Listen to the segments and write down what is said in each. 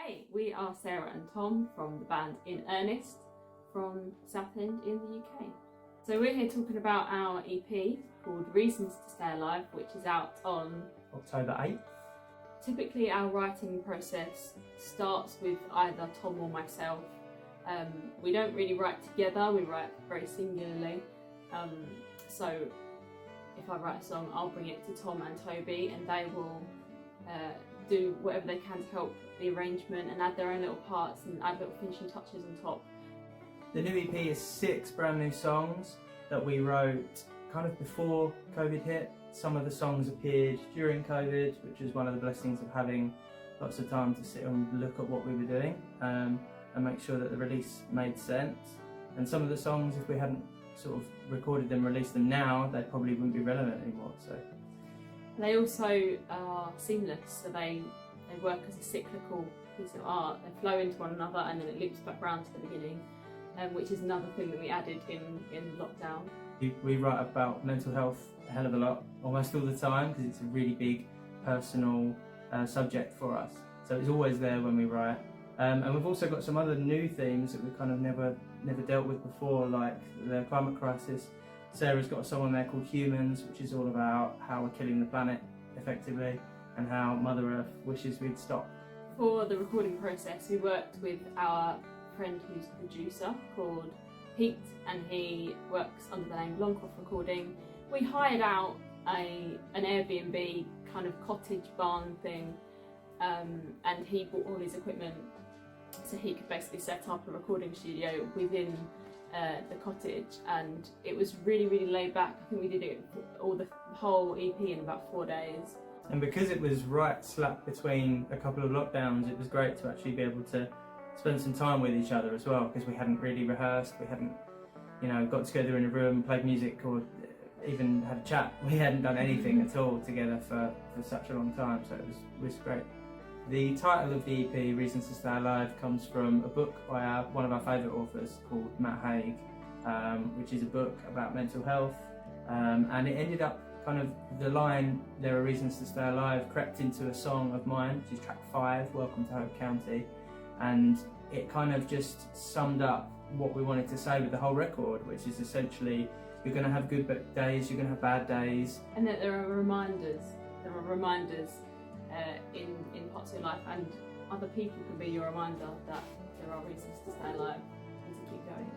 Hey, we are Sarah and Tom from the band In Earnest from Southend in the UK. So we're here talking about our EP called Reasons to Stay Alive, which is out on October 8th. Typically our writing process starts with either Tom or myself. We don't really write together, we write very singularly. So if I write a song, I'll bring it to Tom and Toby and they will do whatever they can to help the arrangement and add their own little parts and add little finishing touches on top. The new EP is 6 brand new songs that we wrote kind of before COVID hit. Some of the songs appeared during COVID, which is one of the blessings of having lots of time to sit and look at what we were doing and make sure that the release made sense. And some of the songs, if we hadn't sort of recorded them, released them now, they probably wouldn't be relevant anymore. So they also are seamless, so they work as a cyclical piece of art. They flow into one another and then it loops back round to the beginning, which is another thing that we added in lockdown. We write about mental health a hell of a lot, almost all the time, because it's a really big personal subject for us. So it's always there when we write. And we've also got some other new themes that we've kind of never dealt with before, like the climate crisis. Sarah's got a song on there called Humans, which is all about how we're killing the planet effectively and how Mother Earth wishes we'd stop. For the recording process, we worked with our friend who's a producer called Pete, and he works under the name Longcroft Recording. We hired out an Airbnb kind of cottage barn thing, and he bought all his equipment so he could basically set up a recording studio within the cottage, and it was really laid back. I think we did it all the whole EP in about 4 days. And because it was right slap between a couple of lockdowns, it was great to actually be able to spend some time with each other as well, because we hadn't really rehearsed, we hadn't, got together in a room, played music, or even had a chat. We hadn't done anything at all together for such a long time, so it was great. The title of the EP, Reasons to Stay Alive, comes from a book by one of our favourite authors called Matt Haig, which is a book about mental health, and it ended up kind of the line, there are reasons to stay alive, crept into a song of mine, which is track 5, Welcome to Hope County, and it kind of just summed up what we wanted to say with the whole record, which is essentially you're going to have good days, you're going to have bad days. And that there are reminders in parts of your life, and other people can be your reminder that there are reasons to stay alive and to keep going.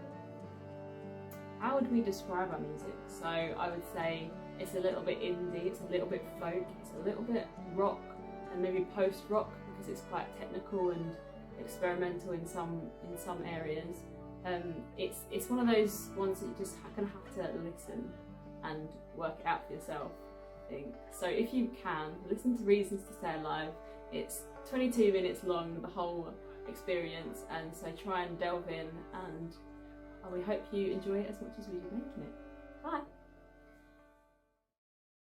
How would we describe our music? So I would say it's a little bit indie, it's a little bit folk, it's a little bit rock and maybe post-rock because it's quite technical and experimental in some areas. It's one of those ones that you just kind of have to listen and work it out for yourself, I think. So if you can, listen to Reasons to Stay Alive. It's 22 minutes long, the whole experience, and so try and delve in, and we hope you enjoy it as much as we do making it. Bye!